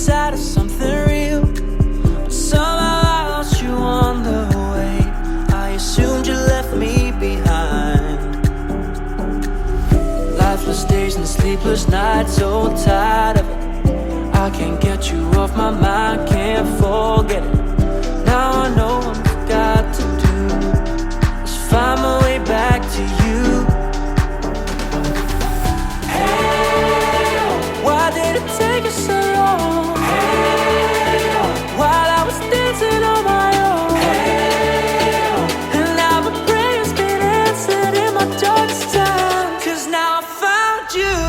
inside of something real, but somehow I lost you on the way. I assumed you left me behind. Lifeless days and sleepless nights, so tired of it. I can't get you off my mind, can't forget it. Now I know what I've got to do is find my way back to you. Hey, why did it take us so long? Hey, while I was dancing on my own. Hey, and now my prayers been answered in my darkest time. 'Cause now I found you.